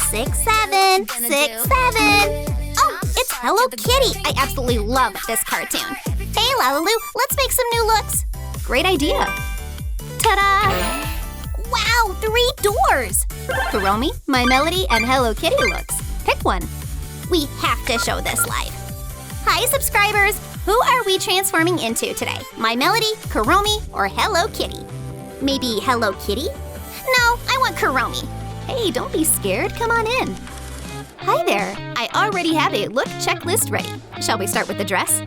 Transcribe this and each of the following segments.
6, 7, 6, 7. Oh, it's Hello Kitty. I absolutely love this cartoon. Hey, LaLiLu, let's make some new looks. Great idea. Ta-da! Wow, 3 doors. Kuromi, My Melody, and Hello Kitty looks. Pick one. We have to show this live. Hi, subscribers. Who are we transforming into today? My Melody, Kuromi, or Hello Kitty? Maybe Hello Kitty? No, I want Kuromi. Hey, don't be scared. Come on in. Hi there. I already have a look checklist ready. Shall we start with the dress?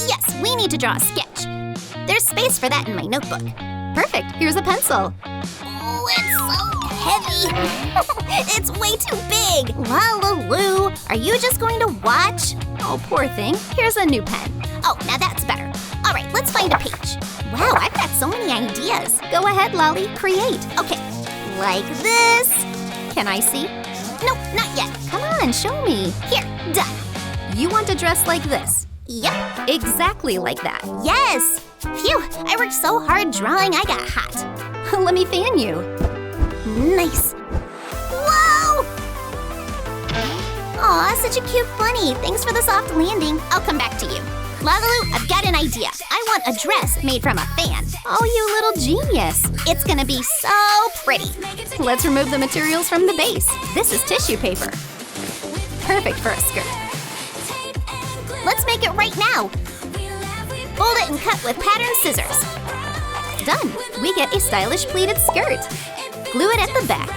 Yes, we need to draw a sketch. There's space for that in my notebook. Perfect. Here's a pencil. Oh, it's so heavy. It's way too big. LaLiLu, are you just going to watch? Oh, poor thing. Here's a new pen. Oh, now that's better. All right, let's find a page. Wow, I've got so many ideas. Go ahead, Lali. Create. Okay, like this. Can I see? Nope, not yet. Come on, show me. Here, done. You want to dress like this? Yep. Exactly like that. Yes. Phew, I worked so hard drawing, I got hot. Let me fan you. Nice. Whoa! Aw, such a cute bunny. Thanks for the soft landing. I'll come back to you. LaLiLu, I've got an idea. I want a dress made from a fan. Oh, you little genius. It's gonna be so pretty. Let's remove the materials from the base. This is tissue paper. Perfect for a skirt. Let's make it right now. Fold it and cut with patterned scissors. Done. We get a stylish pleated skirt. Glue it at the back.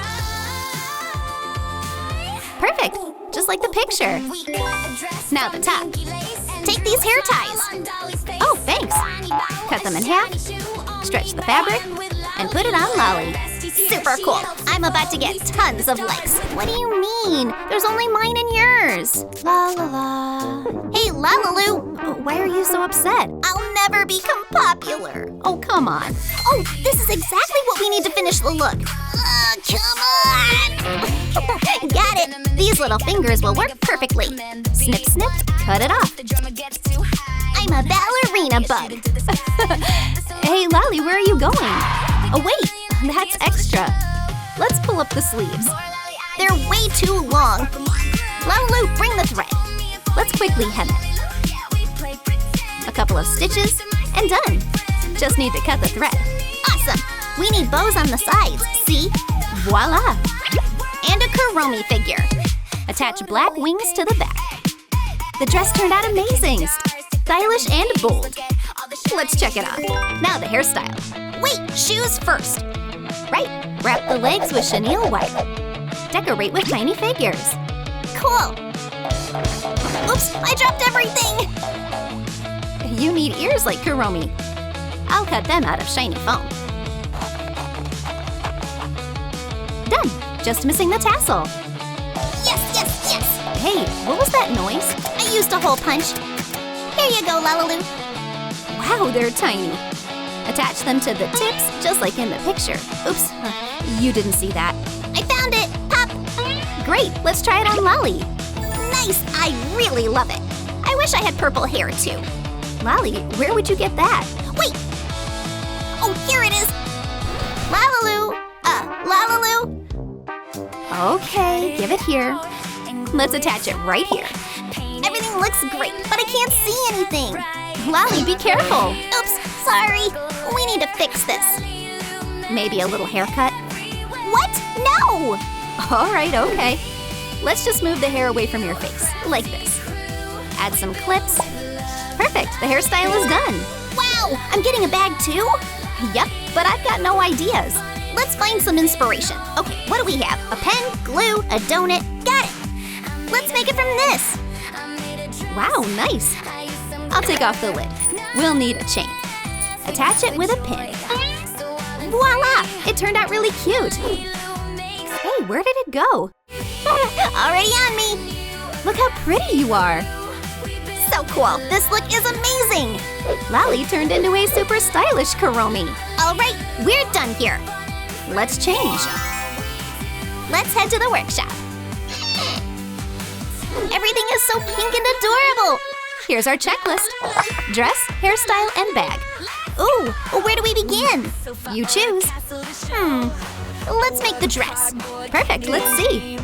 Perfect. Just like the picture. Now the top. Take these hair ties. Oh, thanks. Cut them in half, stretch the fabric, and put it on Lali. Super cool. I'm about to get tons of likes. What do you mean? There's only mine and yours. La la la. Hey, LaLiLu. Why are you so upset? I'll never become popular. Oh, come on. Oh, this is exactly what we need to finish the look. Come on. Got it. These little fingers will work perfectly. Snip, snip, cut it off. I'm a ballerina bug. Hey, Lali, where are you going? Oh, wait, that's extra. Let's pull up the sleeves. They're way too long. LaLiLu, bring the thread. Let's quickly hem it. A couple of stitches, and done. Just need to cut the thread. Awesome. We need bows on the sides. See? Voila. And a Kuromi figure. Attach black wings to the back. The dress turned out amazing. Stylish and bold. Let's check it out. Now the hairstyle. Wait, shoes first. Right. Wrap the legs with chenille white. Decorate with tiny figures. Cool. Oops, I dropped everything. You need ears like Kuromi. I'll cut them out of shiny foam. Done. Just missing the tassel. Yes, yes, yes. Hey, what was that noise? I used a hole punch. Here you go, LaLiLu. Wow, they're tiny. Attach them to the tips, just like in the picture. Oops, you didn't see that. I found it. Pop. Great, let's try it on Lali. Nice, I really love it. I wish I had purple hair too. Lali, where would you get that? Wait. Oh, here it is. LaLiLu. LaLiLu. Okay, give it here. Let's attach it right here. Everything looks great, but I can't see anything. Lali, be careful. Oops, sorry. We need to fix this. Maybe a little haircut? What? No! All right, okay. Let's just move the hair away from your face, like this. Add some clips. Perfect, the hairstyle is done. Wow, I'm getting a bag too? Yep, but I've got no ideas. Let's find some inspiration. Okay, what do we have? A pen, glue, a donut. Got it. Let's make it from this. Wow, nice. I'll take off the lid. We'll need a chain. Attach it with a pin. Voila! It turned out really cute. Hey, where did it go? Already on me. Look how pretty you are. So cool. This look is amazing. Lali turned into a super stylish Kuromi. All right, we're done here. Let's change. Let's head to the workshop. Everything is so pink and adorable. Here's our checklist. Dress, hairstyle, and bag. Ooh, where do we begin? You choose. Let's make the dress. Perfect, let's see.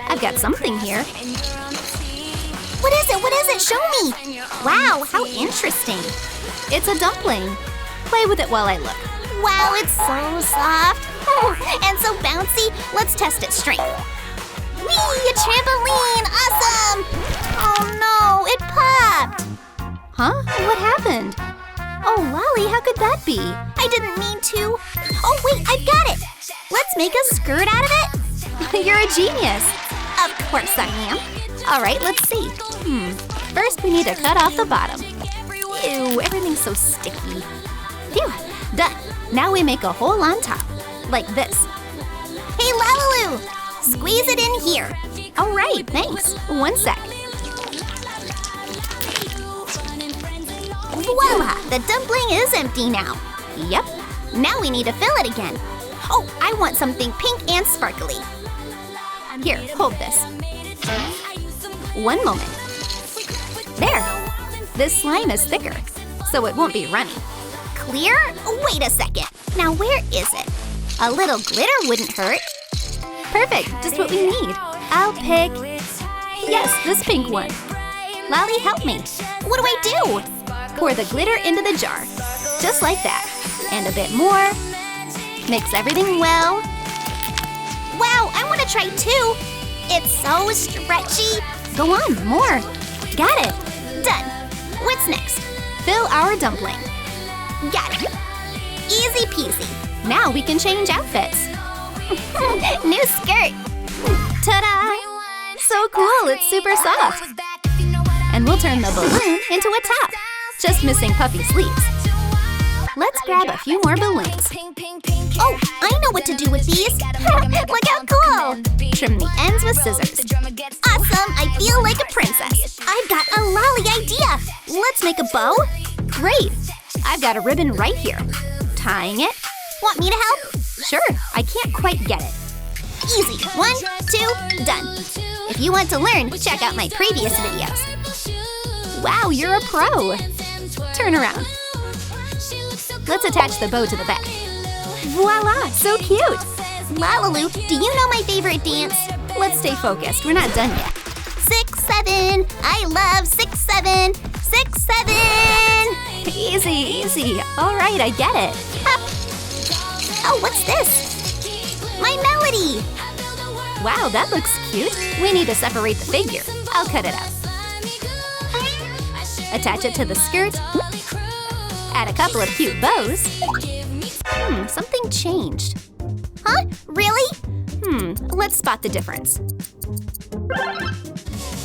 I've got something here. What is it? What is it? Show me! Wow, how interesting. It's a dumpling. Play with it while I look. Wow, it's so soft. And so bouncy. Let's test its strength. Whee! A trampoline! Awesome! Oh no, it popped! Huh? What happened? Oh, Lali, how could that be? I didn't mean to. Oh wait, I've got it! Let's make a skirt out of it? You're a genius. Of course I am. All right, let's see. First, we need to cut off the bottom. Ew, everything's so sticky. Phew, done. Now we make a hole on top, like this. Hey, LaLiLu! Squeeze it in here. All right, thanks. 1 sec. Voila! The dumpling is empty now. Yep. Now we need to fill it again. Oh, I want something pink and sparkly. Here, hold this. 1 moment. There. This slime is thicker, so it won't be runny. Clear? Wait a second. Now where is it? A little glitter wouldn't hurt. Perfect, just what we need. I'll pick... Yes, this pink one. Lali, help me. What do I do? Pour the glitter into the jar, just like that. And a bit more. Mix everything well. Wow, I want to try too. It's so stretchy. Go on, more. Got it. Done. What's next? Fill our dumpling. Got it. Easy peasy. Now we can change outfits. New skirt. Ta-da! So cool, it's super soft. And we'll turn the balloon into a top. Just missing puffy sleeves. Let's grab a few more balloons. Oh, I know what to do with these. Look how cool. Trim the ends with scissors. Awesome, I feel like a princess. I've got a Lali idea. Let's make a bow. Great. I've got a ribbon right here. Tying it. Want me to help? Sure, I can't quite get it. Easy. 1, 2, done. If you want to learn, check out my previous videos. Wow, you're a pro. Turn around. Let's attach the bow to the back. Voila, so cute. LaLiLu, do you know my favorite dance? Let's stay focused, we're not done yet. 6, 7, I love 6, 7, 6, 7. Easy, easy. All right, I get it. Up. Oh, what's this? My melody. Wow, that looks cute. We need to separate the figure. I'll cut it out. Attach it to the skirt. Add a couple of cute bows. Something changed. Huh? Really? Let's spot the difference.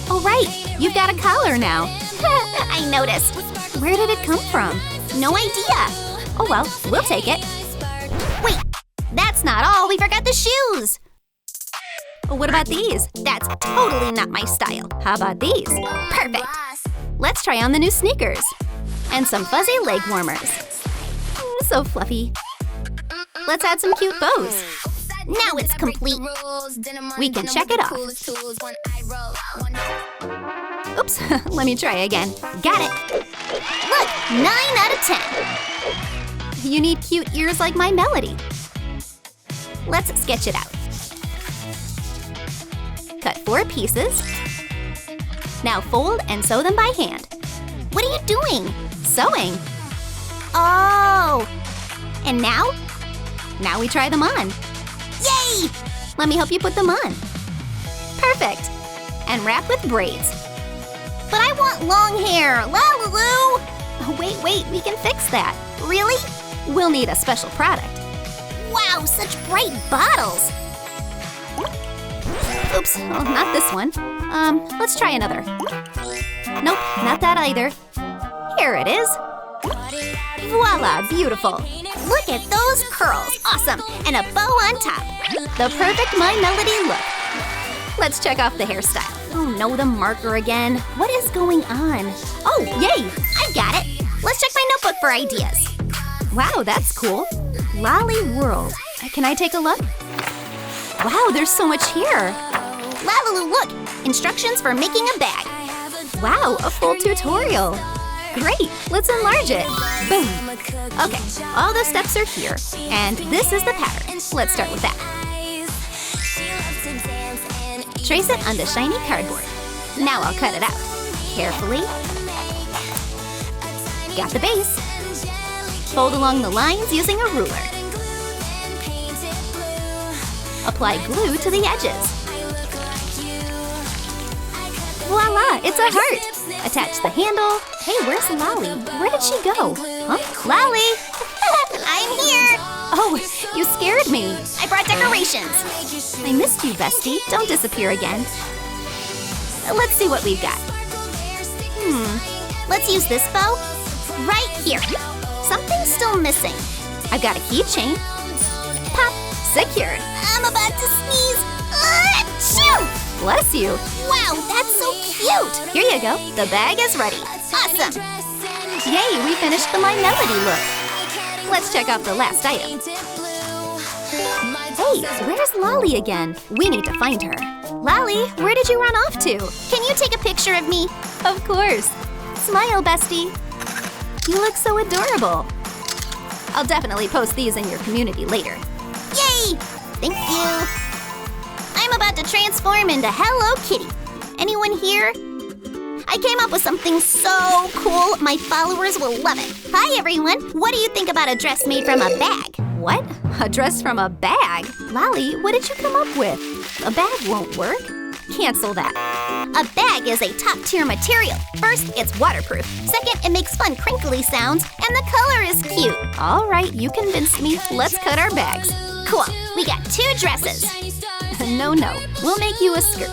All right, you've got a collar now. I noticed. Where did it come from? No idea. Oh well, we'll take it. Wait, that's not all. We forgot the shoes. What about these? That's totally not my style. How about these? Perfect. Let's try on the new sneakers. And some fuzzy leg warmers. So fluffy. Let's add some cute bows. Now it's complete. We can check it off. Oops, let me try again. Got it. Look, 9 out of 10. You need cute ears like my melody. Let's sketch it out. Cut 4 pieces. Now fold and sew them by hand. What are you doing? Sewing. Oh. And now? Now we try them on. Yay! Let me help you put them on. Perfect. And wrap with braids. But I want long hair. LaLiLu! Oh, wait, we can fix that. Really? We'll need a special product. Wow, such bright bottles. Oops, oh, not this one. Let's try another. Nope, not that either. Here it is. Voila, beautiful. Look at those curls. Awesome. And a bow on top. The perfect My Melody look. Let's check off the hairstyle. Oh no, the marker again. What is going on? Oh, yay! I got it. Let's check my notebook for ideas. Wow, that's cool. Lali World. Can I take a look? Wow, there's so much here. LaLiLu, look. Instructions for making a bag. Wow, a full tutorial. Great, let's enlarge it. Boom. Okay, all the steps are here, and this is the pattern. Let's start with that. Trace it on the shiny cardboard. Now I'll cut it out. Carefully. Got the base. Fold along the lines using a ruler. Apply glue to the edges. Voila, it's a heart! Attach the handle. Hey, where's Lali? Where did she go? Huh? Lali! I'm here! Oh, you scared me. I brought decorations. I missed you, bestie. Don't disappear again. Let's see what we've got. Let's use this bow right here. Something's still missing. I've got a keychain. Pop, secured. I'm about to sneeze. Achoo! Bless you. Wow, that's so cute. Here you go. The bag is ready. Awesome. Yay, we finished the My Melody look. Let's check out the last item. Hey, where's Lali again? We need to find her. Lali, where did you run off to? Can you take a picture of me? Of course. Smile, bestie. You look so adorable. I'll definitely post these in your community later. Yay! Thank you. I'm about to transform into Hello Kitty. Anyone here? I came up with something so cool, my followers will love it. Hi everyone, what do you think about a dress made from a bag? What? A dress from a bag? Lali, what did you come up with? A bag won't work. Cancel that. A bag is a top-tier material. First, it's waterproof. Second, it makes fun crinkly sounds, and the color is cute. All right, you convinced me. Let's cut our bags. Cool, we got 2 dresses. No, we'll make you a skirt.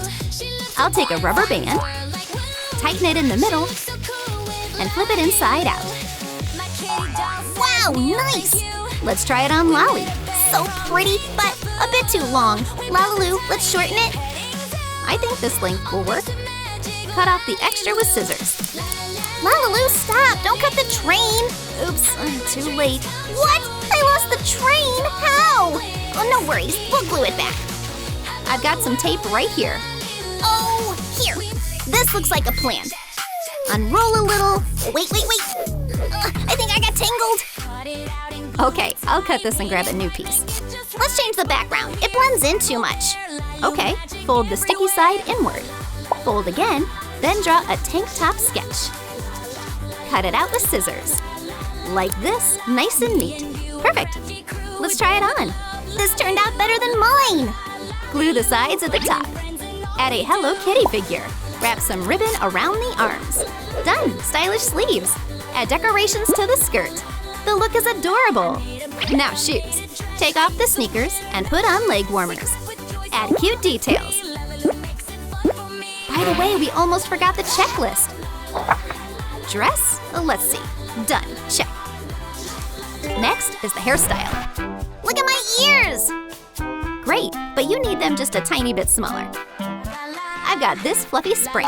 I'll take a rubber band, tighten it in the middle, and flip it inside out. Wow, nice! Let's try it on Lali. So pretty, but a bit too long. LaLiLu, let's shorten it. I think this length will work. Cut off the extra with scissors. LaLiLu, stop! Don't cut the train! Oops, too late. What? I lost the train! How? Oh, no worries. We'll glue it back. I've got some tape right here. Oh, here. This looks like a plan. Unroll a little. Wait. I think I got tangled. Okay, I'll cut this and grab a new piece. Let's change the background. It blends in too much. Okay, fold the sticky side inward. Fold again, then draw a tank top sketch. Cut it out with scissors. Like this, nice and neat. Perfect. Let's try it on. This turned out better than mine. Glue the sides at the top. Add a Hello Kitty figure. Wrap some ribbon around the arms. Done! Stylish sleeves. Add decorations to the skirt. The look is adorable. Now shoes. Take off the sneakers and put on leg warmers. Add cute details. By the way, we almost forgot the checklist. Dress? Let's see. Done. Check. Next is the hairstyle. Look at my ears! Great, but you need them just a tiny bit smaller. I've got this fluffy spring.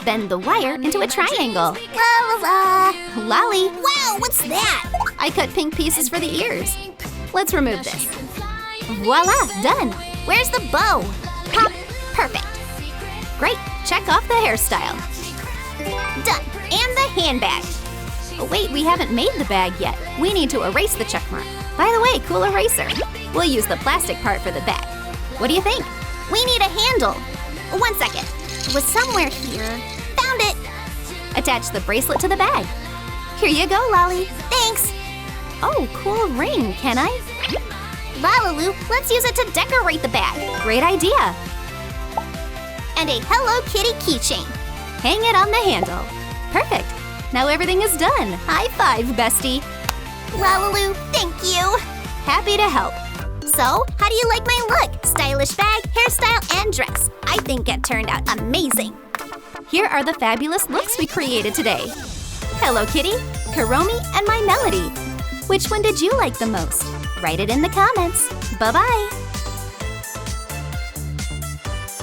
Bend the wire into a triangle. La la la! Lali! Wow, what's that? I cut pink pieces for the ears. Let's remove this. Voila, done! Where's the bow? Pop, perfect. Great, check off the hairstyle. Done, and the handbag. Oh, wait, we haven't made the bag yet. We need to erase the check mark. By the way, cool eraser. We'll use the plastic part for the bag. What do you think? We need a handle. 1 second. It was somewhere here. Found it. Attach the bracelet to the bag. Here you go, Lali. Thanks. Oh, cool ring, can I? LaLiLu, let's use it to decorate the bag. Great idea. And a Hello Kitty keychain. Hang it on the handle. Perfect. Now everything is done. High five, bestie. LaLiLu, thank you. Happy to help. So, how do you like my look? Stylish bag, hairstyle, and dress. I think it turned out amazing. Here are the fabulous looks we created today. Hello Kitty, Kuromi, and My Melody. Which one did you like the most? Write it in the comments. Bye-bye.